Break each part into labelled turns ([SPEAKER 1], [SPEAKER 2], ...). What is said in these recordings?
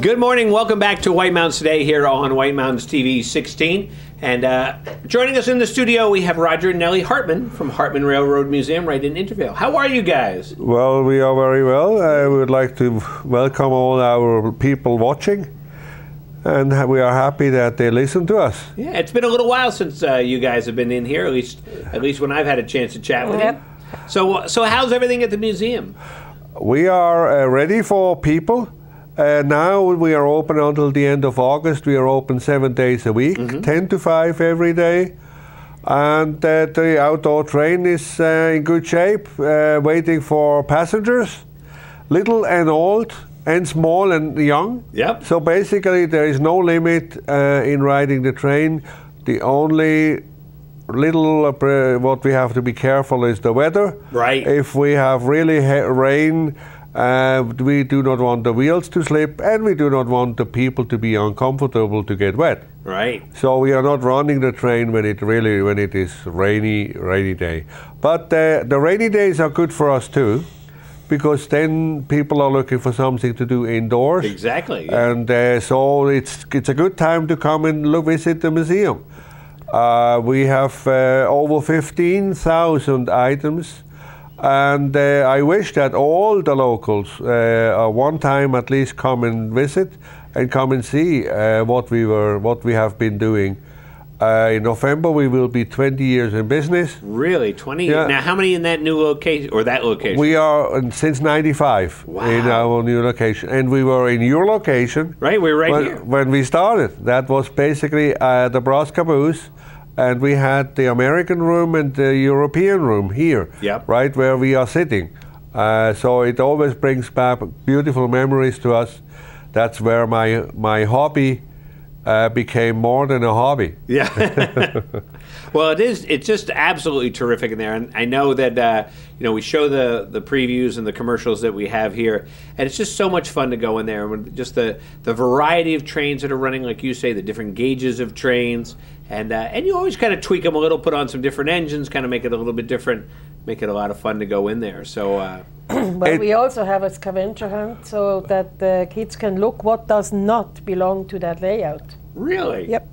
[SPEAKER 1] Good morning. Welcome back to White Mountains Today here on White Mountains TV 16. And joining us in the studio, we have Roger and Nelly Hartmann from Hartmann Railroad Museum right in Intervale. How are you guys?
[SPEAKER 2] Well, we are very well. I would like to welcome all our people watching. And we are happy that they listen to us.
[SPEAKER 1] Yeah, it's been a little while since you guys have been in here, at least when I've had a chance to chat with you. So how's everything at the museum?
[SPEAKER 2] We are ready for people. Now we are open until the end of August. We are open 7 days a week, 10 to 5 every day. And the outdoor train is in good shape, waiting for passengers, little and old, and small and young.
[SPEAKER 1] Yep.
[SPEAKER 2] So basically there is no limit in riding the train. The only little what we have to be careful is the weather.
[SPEAKER 1] Right.
[SPEAKER 2] If we have really rain, we do not want the wheels to slip, and we do not want the people to be uncomfortable to get wet.
[SPEAKER 1] Right.
[SPEAKER 2] So we are not running the train when it is rainy day. But the rainy days are good for us too, because then people are looking for something to do indoors.
[SPEAKER 1] Exactly. Yeah.
[SPEAKER 2] And so it's a good time to come and visit the museum. We have over 15,000 items. And I wish that all the locals one time at least come and visit and come and see what we have been doing. In November we will be 20 years in business.
[SPEAKER 1] Really, 20
[SPEAKER 2] yeah.
[SPEAKER 1] years? Now, how many in that new location or that location?
[SPEAKER 2] We are since '95 in our new location, and we were in your location.
[SPEAKER 1] Right, we're here
[SPEAKER 2] when we started. That was basically the brass caboose. And we had the American room and the European room here, right where we are sitting. So it always brings back beautiful memories to us. That's where my hobby became more than a hobby.
[SPEAKER 1] Yeah. Well, it's just absolutely terrific in there. And I know that we show the previews and the commercials that we have here, and it's just so much fun to go in there. And just the variety of trains that are running, like you say, the different gauges of trains. And you always kind of tweak them a little, put on some different engines, kind of make it a little bit different, make it a lot of fun to go in there. So,
[SPEAKER 3] well, we also have a scavenger hunt so that the kids can look what does not belong to that layout.
[SPEAKER 1] Really?
[SPEAKER 3] Yep.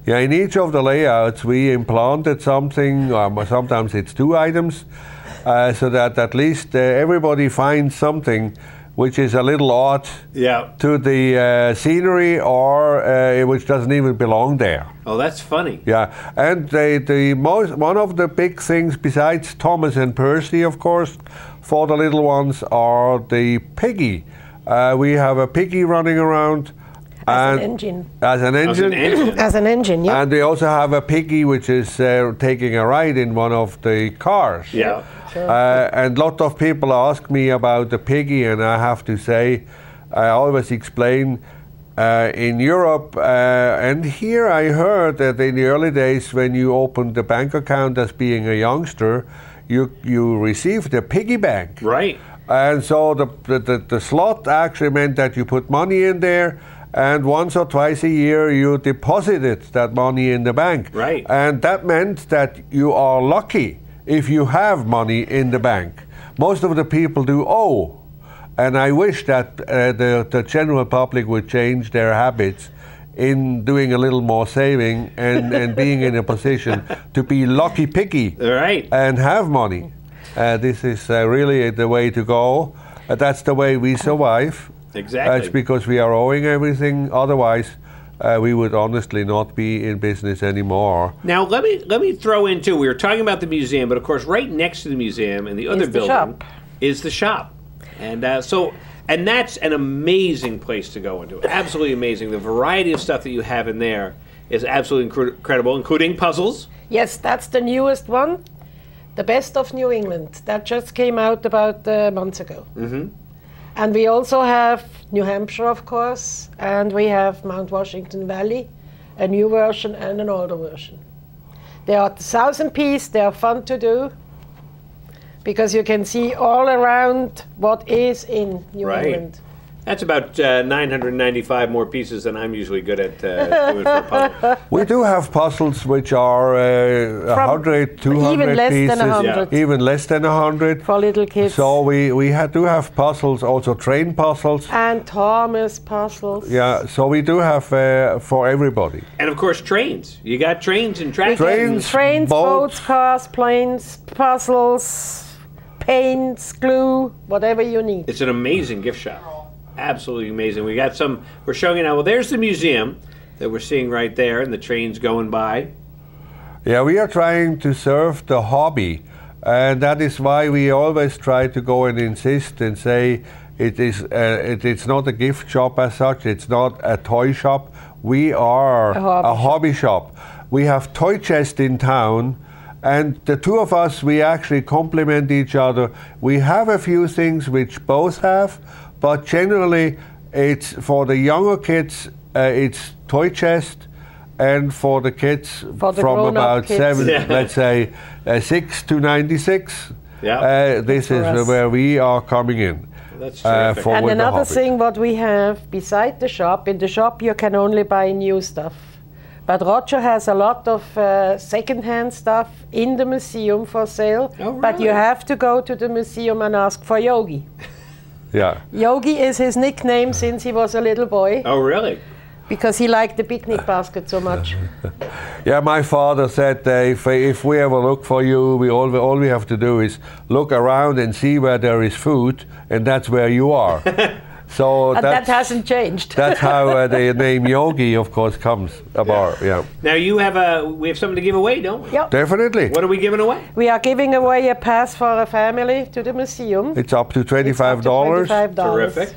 [SPEAKER 2] Yeah, in each of the layouts we implanted something, sometimes it's 2 items, so that at least everybody finds something which is a little odd to the scenery, or which doesn't even belong there.
[SPEAKER 1] Oh, that's funny.
[SPEAKER 2] Yeah, and one of the big things besides Thomas and Percy, of course, for the little ones are the piggy. We have a piggy running around.
[SPEAKER 3] As an engine.
[SPEAKER 2] As an engine.
[SPEAKER 3] As an engine, yeah.
[SPEAKER 2] And we also have a piggy which is taking a ride in one of the cars.
[SPEAKER 1] Yeah.
[SPEAKER 3] Sure.
[SPEAKER 2] And a lot of people ask me about the piggy, and I have to say, I always explain in Europe and here I heard that in the early days when you opened the bank account as being a youngster, you received a piggy bank.
[SPEAKER 1] Right.
[SPEAKER 2] And so the slot actually meant that you put money in there, and once or twice a year you deposited that money in the bank.
[SPEAKER 1] Right.
[SPEAKER 2] And that meant that you are lucky if you have money in the bank. Most of the people do owe. And I wish that the general public would change their habits in doing a little more saving and being in a position to be lucky picky and have money. This is really the way to go. That's the way we survive.
[SPEAKER 1] Exactly.
[SPEAKER 2] It's because we are owing everything. Otherwise, we would honestly not be in business anymore.
[SPEAKER 1] Now, let me throw in too. We were talking about the museum, but of course, right next to the museum in the other building is the shop, and and that's an amazing place to go into. Absolutely amazing. The variety of stuff that you have in there is absolutely incredible, including puzzles.
[SPEAKER 3] Yes, that's the newest one, the Best of New England. That just came out about months ago. Mm-hmm. And we also have New Hampshire, of course, and we have Mount Washington Valley, a new version and an older version. They are 1,000 piece, they are fun to do, because you can see all around what is in New England.
[SPEAKER 1] That's about 995 more pieces than I'm usually good at doing for a puzzle.
[SPEAKER 2] We do have puzzles which are 100, 200
[SPEAKER 3] even less
[SPEAKER 2] pieces,
[SPEAKER 3] than 100.
[SPEAKER 2] even less than 100.
[SPEAKER 3] For little kids.
[SPEAKER 2] So we do have puzzles, also train puzzles.
[SPEAKER 3] And Thomas puzzles.
[SPEAKER 2] Yeah, so we do have for everybody.
[SPEAKER 1] And of course, trains. You got trains and tracks.
[SPEAKER 3] Trains, boats, cars, planes, puzzles, paints, glue, whatever you need.
[SPEAKER 1] It's an amazing gift shop. Absolutely amazing. We got some. We're showing you now. Well, there's the museum that we're seeing right there, and the trains going by.
[SPEAKER 2] Yeah, we are trying to serve the hobby, and that is why we always try to go and insist and say it's not a gift shop as such. It's not a toy shop. We are a hobby shop. We have toy chest in town. And the two of us, we actually complement each other. We have a few things which both have, but generally it's for the younger kids, it's toy chest, and for the kids from about kids. 7, let's say 6 to 96, this is us. Where we are coming in.
[SPEAKER 1] That's terrific.
[SPEAKER 3] And another thing what we have beside the shop, in the shop you can only buy new stuff. But Roger has a lot of second-hand stuff in the museum for sale.
[SPEAKER 1] Oh, really?
[SPEAKER 3] But you have to go to the museum and ask for Yogi.
[SPEAKER 2] Yeah.
[SPEAKER 3] Yogi is his nickname since he was a little boy.
[SPEAKER 1] Oh, really?
[SPEAKER 3] Because he liked the picnic basket so much.
[SPEAKER 2] Yeah, my father said if we ever look for you, all we have to do is look around and see where there is food, and that's where you are. So
[SPEAKER 3] that hasn't changed.
[SPEAKER 2] That's how the name Yogi, of course, comes about. Yeah.
[SPEAKER 1] Now we have something to give away, don't we?
[SPEAKER 3] Yep.
[SPEAKER 2] Definitely.
[SPEAKER 1] What are we giving away?
[SPEAKER 3] We are giving away a pass for a family to the museum.
[SPEAKER 2] It's up to $25.
[SPEAKER 3] It's up to $25.
[SPEAKER 1] Terrific.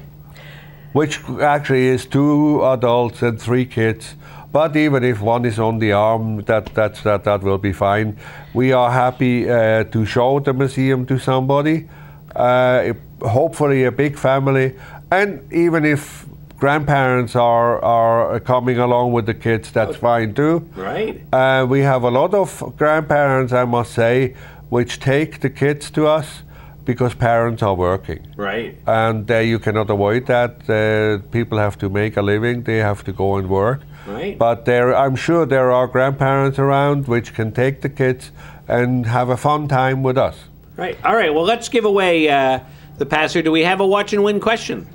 [SPEAKER 2] Which actually is 2 adults and 3 kids. But even if one is on the arm, that will be fine. We are happy to show the museum to somebody. Hopefully a big family. And even if grandparents are coming along with the kids, that's fine too.
[SPEAKER 1] Right.
[SPEAKER 2] We have a lot of grandparents, I must say, which take the kids to us because parents are working.
[SPEAKER 1] Right.
[SPEAKER 2] And you cannot avoid that. People have to make a living. They have to go and work.
[SPEAKER 1] Right.
[SPEAKER 2] But I'm sure there are grandparents around which can take the kids and have a fun time with us.
[SPEAKER 1] Right. All right. Well, let's give away the pass here. Do we have a watch and win question?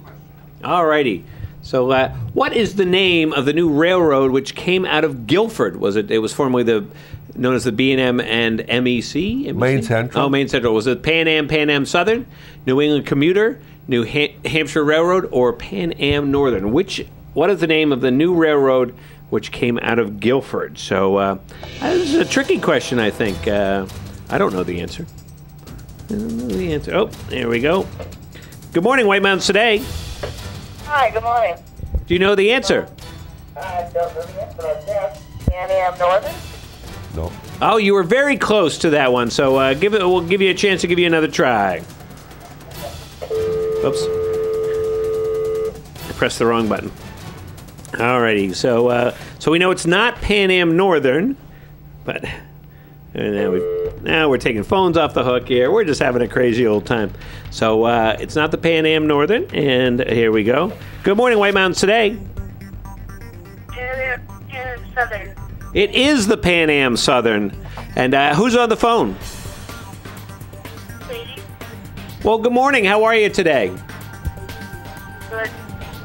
[SPEAKER 1] All righty. So, what is the name of the new railroad which came out of Guilford? It was formerly known as the B&M and MEC?
[SPEAKER 2] Maine Central.
[SPEAKER 1] Oh, Maine Central. Was it Pan Am Southern, New England Commuter, New Hampshire Railroad, or Pan Am Northern? What is the name of the new railroad which came out of Guilford? So, this is a tricky question, I think. I don't know the answer. Oh, there we go. Good morning, White Mountains Today.
[SPEAKER 4] Hi, good morning.
[SPEAKER 1] Do you know the answer?
[SPEAKER 4] I don't know the answer, I guess. Pan Am Northern?
[SPEAKER 2] No.
[SPEAKER 1] Oh, you were very close to that one, so we'll give you a chance to give you another try. Oops. I pressed the wrong button. Alrighty, so we know it's not Pan Am Northern, but now we're taking phones off the hook here. We're just having a crazy old time. So it's not the Pan Am Northern, and here we go. Good morning, White Mountains Today.
[SPEAKER 4] Pan Am Southern.
[SPEAKER 1] It is the Pan Am Southern. And who's on the phone?
[SPEAKER 4] Katie.
[SPEAKER 1] Well, good morning. How are you today?
[SPEAKER 4] Good.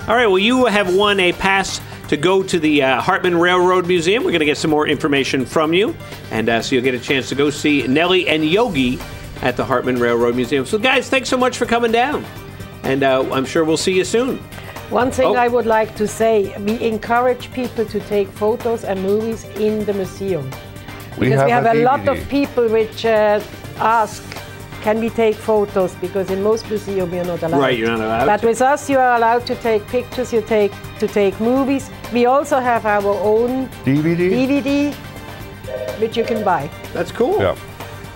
[SPEAKER 1] All right, well, you have won a pass to go to the Hartmann Railroad Museum. We're going to get some more information from you. And so you'll get a chance to go see Nelly and Yogi at the Hartmann Railroad Museum. So, guys, thanks so much for coming down. And I'm sure we'll see you soon.
[SPEAKER 3] One thing I would like to say, we encourage people to take photos and movies in the museum. Because we have a lot of people which ask, can we take photos? Because in most museums you're not allowed.
[SPEAKER 1] Right, you're not allowed.
[SPEAKER 3] But with us you are allowed to take pictures, to take movies. We also have our own DVD which you can buy.
[SPEAKER 1] That's cool.
[SPEAKER 2] Yeah.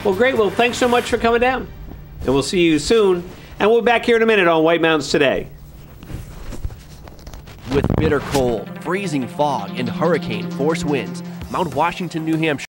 [SPEAKER 1] Well, great. Well, thanks so much for coming down. And we'll see you soon. And we'll be back here in a minute on White Mountains Today.
[SPEAKER 5] With bitter cold, freezing fog, and hurricane force winds, Mount Washington, New Hampshire